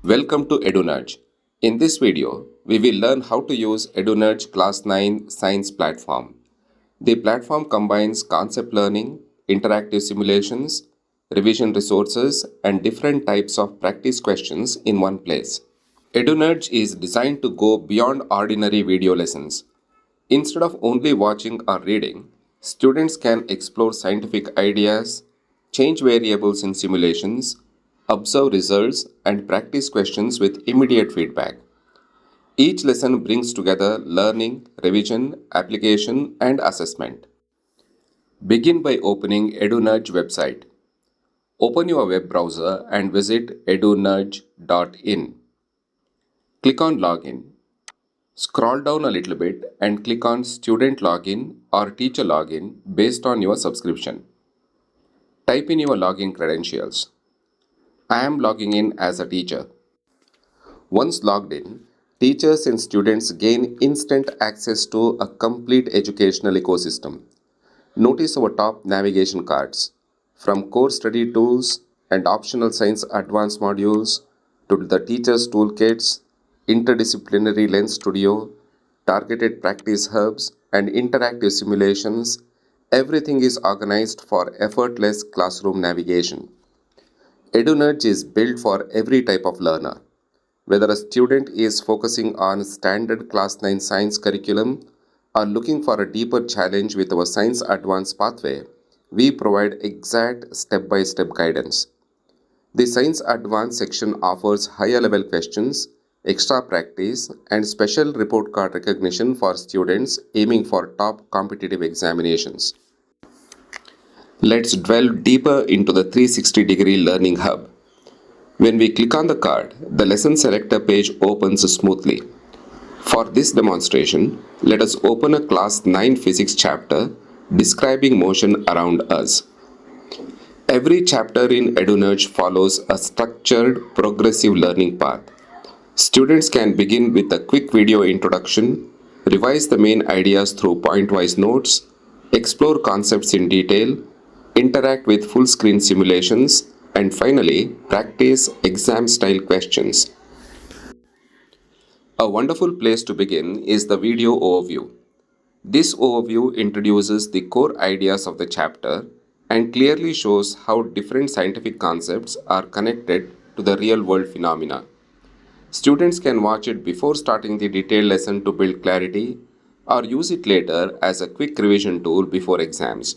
Welcome to EduNudge. In this video, we will learn how to use EduNudge Class 9 Science Platform. The platform combines concept learning, interactive simulations, revision resources, and different types of practice questions in one place. EduNudge is designed to go beyond ordinary video lessons. Instead of only watching or reading, students can explore scientific ideas, change variables in simulations, observe results, and practice questions with immediate feedback. Each lesson brings together learning, revision, application, and assessment. Begin by opening EduNudge website. Open your web browser and visit edunudge.in. Click on Login. Scroll down a little bit and click on Student Login or Teacher Login based on your subscription. Type in your login credentials. I am logging in as a teacher. Once logged in, teachers and students gain instant access to a complete educational ecosystem. Notice our top navigation cards. From core study tools and optional science advanced modules to the teacher's toolkits, interdisciplinary lens studio, targeted practice hubs, and interactive simulations, everything is organized for effortless classroom navigation. EduNudge is built for every type of learner. Whether a student is focusing on standard Class 9 science curriculum or looking for a deeper challenge with our Science Advanced pathway, we provide exact step-by-step guidance. The Science Advanced section offers higher level questions, extra practice, and special report card recognition for students aiming for top competitive examinations. Let's delve deeper into the 360-degree Learning Hub. When we click on the card, the Lesson Selector page opens smoothly. For this demonstration, let us open a Class 9 Physics chapter describing motion around us. Every chapter in EduNudge follows a structured, progressive learning path. Students can begin with a quick video introduction, revise the main ideas through point-wise notes, explore concepts in detail, interact with full-screen simulations, and finally, practice exam-style questions. A wonderful place to begin is the video overview. This overview introduces the core ideas of the chapter and clearly shows how different scientific concepts are connected to the real-world phenomena. Students can watch it before starting the detailed lesson to build clarity or use it later as a quick revision tool before exams.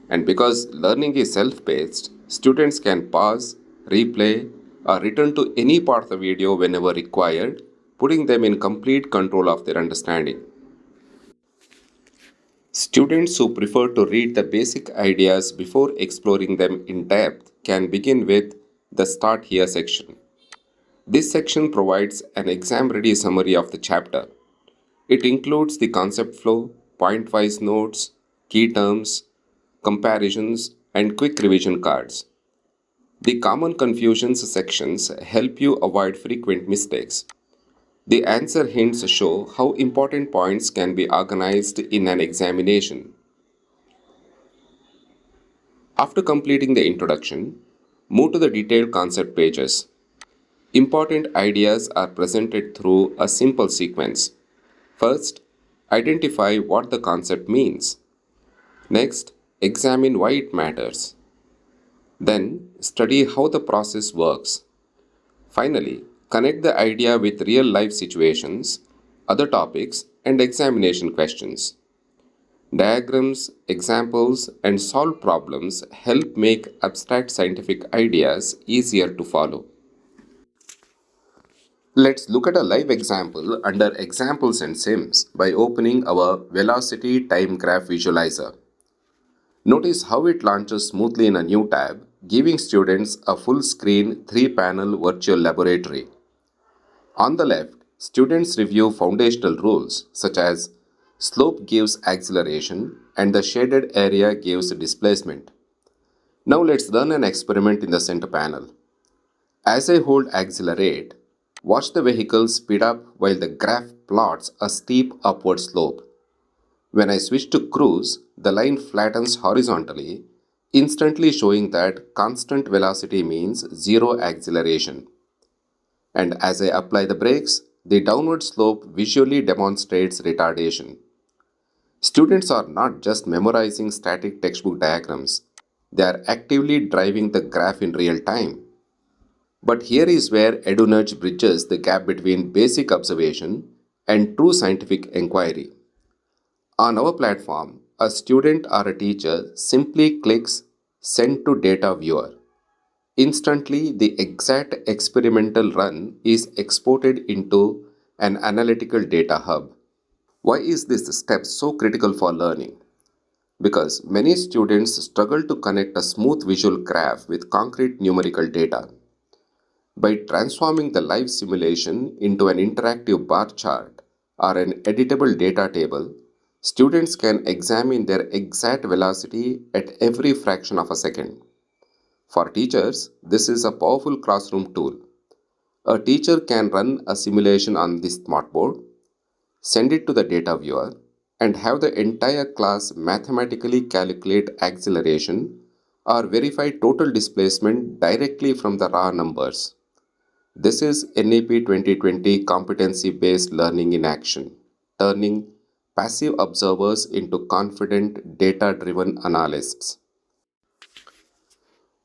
And because learning is self-paced, students can pause, replay, or return to any part of the video whenever required, putting them in complete control of their understanding. Students who prefer to read the basic ideas before exploring them in depth can begin with the Start Here section. This section provides an exam-ready summary of the chapter. It includes the concept flow, point-wise notes, key terms, comparisons, and quick revision cards. The common confusions sections help you avoid frequent mistakes. The answer hints show how important points can be organized in an examination. After completing the introduction, move to the detailed concept pages. Important ideas are presented through a simple sequence. First, identify what the concept means. Next, examine why it matters. Then, study how the process works. Finally, connect the idea with real-life situations, other topics, and examination questions. Diagrams, examples, and solved problems help make abstract scientific ideas easier to follow. Let's look at a live example under Examples and Sims by opening our Velocity Time Graph Visualizer. Notice how it launches smoothly in a new tab, giving students a full-screen 3-panel virtual laboratory. On the left, students review foundational rules such as slope gives acceleration and the shaded area gives displacement. Now let's run an experiment in the center panel. As I hold accelerate, watch the vehicle speed up while the graph plots a steep upward slope. When I switch to cruise, the line flattens horizontally, instantly showing that constant velocity means zero acceleration. And as I apply the brakes, the downward slope visually demonstrates retardation. Students are not just memorizing static textbook diagrams, they are actively driving the graph in real time. But here is where EduNudge bridges the gap between basic observation and true scientific inquiry. On our platform, a student or a teacher simply clicks Send to Data Viewer. Instantly, the exact experimental run is exported into an analytical data hub. Why is this step so critical for learning? Because many students struggle to connect a smooth visual graph with concrete numerical data. By transforming the live simulation into an interactive bar chart or an editable data table, students can examine their exact velocity at every fraction of a second. For teachers, this is a powerful classroom tool. A teacher can run a simulation on this smartboard, send it to the data viewer, and have the entire class mathematically calculate acceleration or verify total displacement directly from the raw numbers. This is NEP 2020 competency based learning in action, turning passive observers into confident data driven analysts.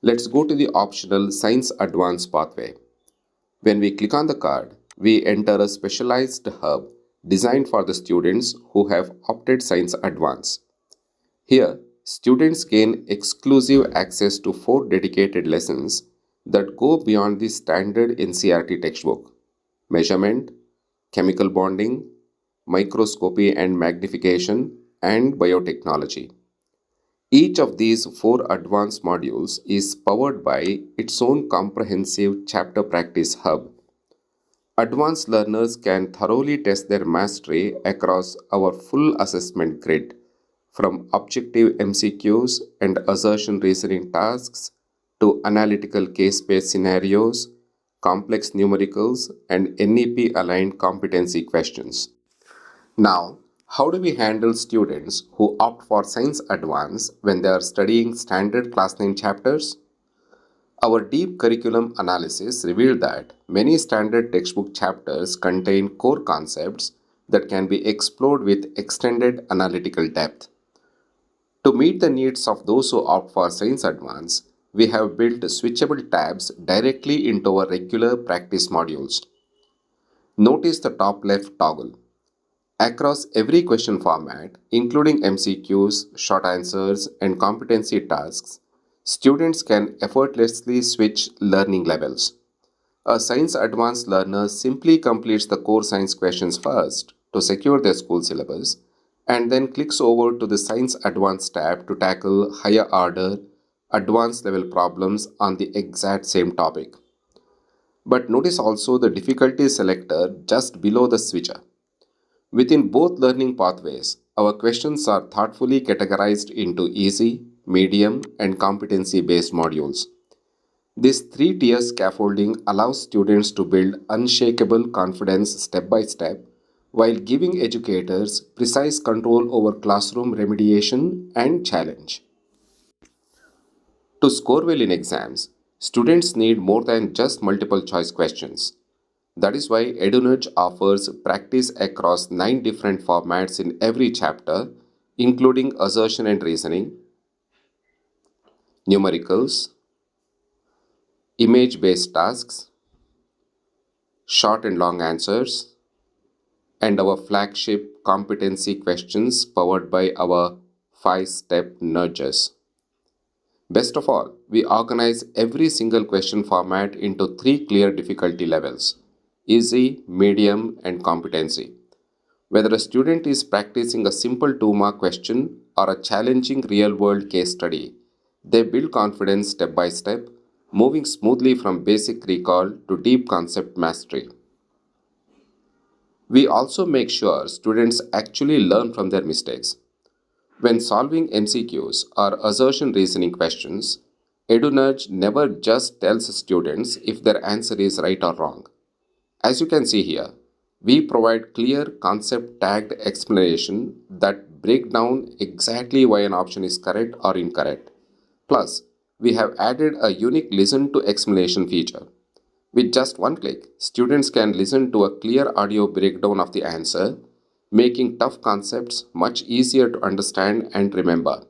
Let's go to the optional Science Advanced pathway. When we click on the card, we enter a specialized hub designed for the students who have opted Science Advanced. Here, students gain exclusive access to 4 dedicated lessons that go beyond the standard NCERT textbook: measurement, chemical bonding, microscopy and magnification, and biotechnology. Each of these 4 advanced modules is powered by its own comprehensive chapter practice hub. Advanced learners can thoroughly test their mastery across our full assessment grid, from objective MCQs and assertion reasoning tasks to analytical case based scenarios, complex numericals, and NEP aligned competency questions. Now, how do we handle students who opt for Science Advance when they are studying standard Class 9 chapters? Our deep curriculum analysis revealed that many standard textbook chapters contain core concepts that can be explored with extended analytical depth. To meet the needs of those who opt for Science Advance, we have built switchable tabs directly into our regular practice modules. Notice the top left toggle. Across every question format, including MCQs, short answers, and competency tasks, students can effortlessly switch learning levels. A Science Advanced learner simply completes the core science questions first to secure their school syllabus and then clicks over to the Science Advanced tab to tackle higher order, advanced level problems on the exact same topic. But notice also the difficulty selector just below the switcher. Within both learning pathways, our questions are thoughtfully categorized into easy, medium, and competency based modules. This 3 tier scaffolding allows students to build unshakable confidence step by step while giving educators precise control over classroom remediation and challenge. To score well in exams, students need more than just multiple choice questions. That is why EduNudge offers practice across 9 different formats in every chapter, including assertion and reasoning, numericals, image based tasks, short and long answers, and our flagship competency questions powered by our 5 step nudges. Best of all, we organize every single question format into 3 clear difficulty levels: easy, medium, and competency. Whether a student is practicing a simple 2 mark question or a challenging real world case study, they build confidence step by step, moving smoothly from basic recall to deep concept mastery. We also make sure students actually learn from their mistakes. When solving MCQs or assertion reasoning questions, EduNudge never just tells students if their answer is right or wrong. As you can see here, we provide clear concept tagged explanation that break down exactly why an option is correct or incorrect. Plus, we have added a unique listen to explanation feature. With just one click, students can listen to a clear audio breakdown of the answer, making tough concepts much easier to understand and remember.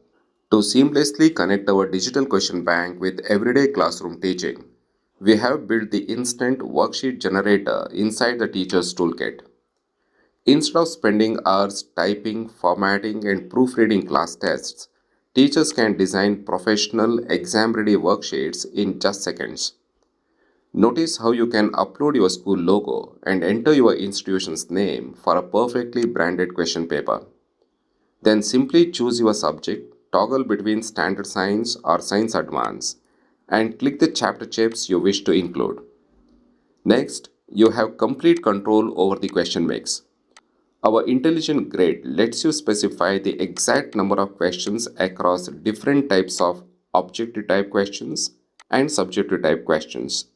To seamlessly connect our digital question bank with everyday classroom teaching, we have built the instant worksheet generator inside the teacher's toolkit. Instead of spending hours typing, formatting, and proofreading class tests, teachers can design professional, exam ready worksheets in just seconds. Notice how you can upload your school logo and enter your institution's name for a perfectly branded question paper. Then simply choose your subject, toggle between standard science or science advance, and click the chapter chips you wish to include. Next, you have complete control over the question mix. Our intelligent grid lets you specify the exact number of questions across different types of objective type questions and subjective type questions.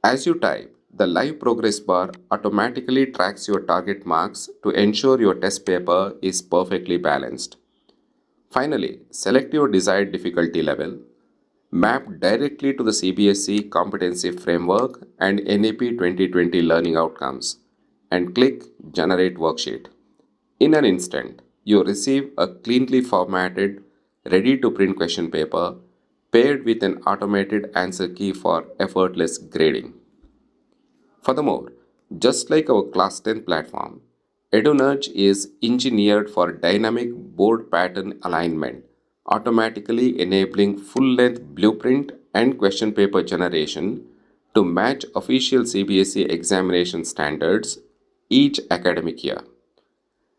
As you type, the live progress bar automatically tracks your target marks to ensure your test paper is perfectly balanced. Finally, select your desired difficulty level, map directly to the CBSE Competency Framework and NEP 2020 learning outcomes, and click Generate Worksheet. In an instant, you receive a cleanly formatted, ready to print question paper paired with an automated answer key for effortless grading. Furthermore, just like our Class 10 platform, EduNudge is engineered for dynamic board pattern alignment, automatically enabling full-length blueprint and question paper generation to match official CBSE examination standards each academic year.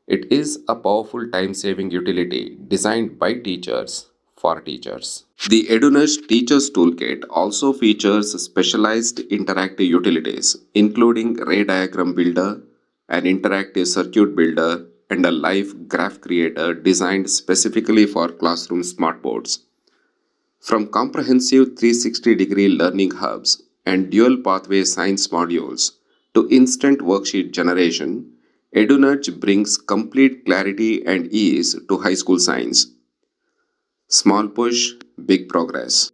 It is a powerful time-saving utility designed by teachers for teachers. The EduNudge Teachers Toolkit also features specialized interactive utilities, including Ray Diagram Builder, an interactive circuit builder, and a live graph creator designed specifically for classroom smartboards. From comprehensive 360-degree learning hubs and dual pathway science modules to instant worksheet generation, EduNudge brings complete clarity and ease to high school science. Small push, big progress.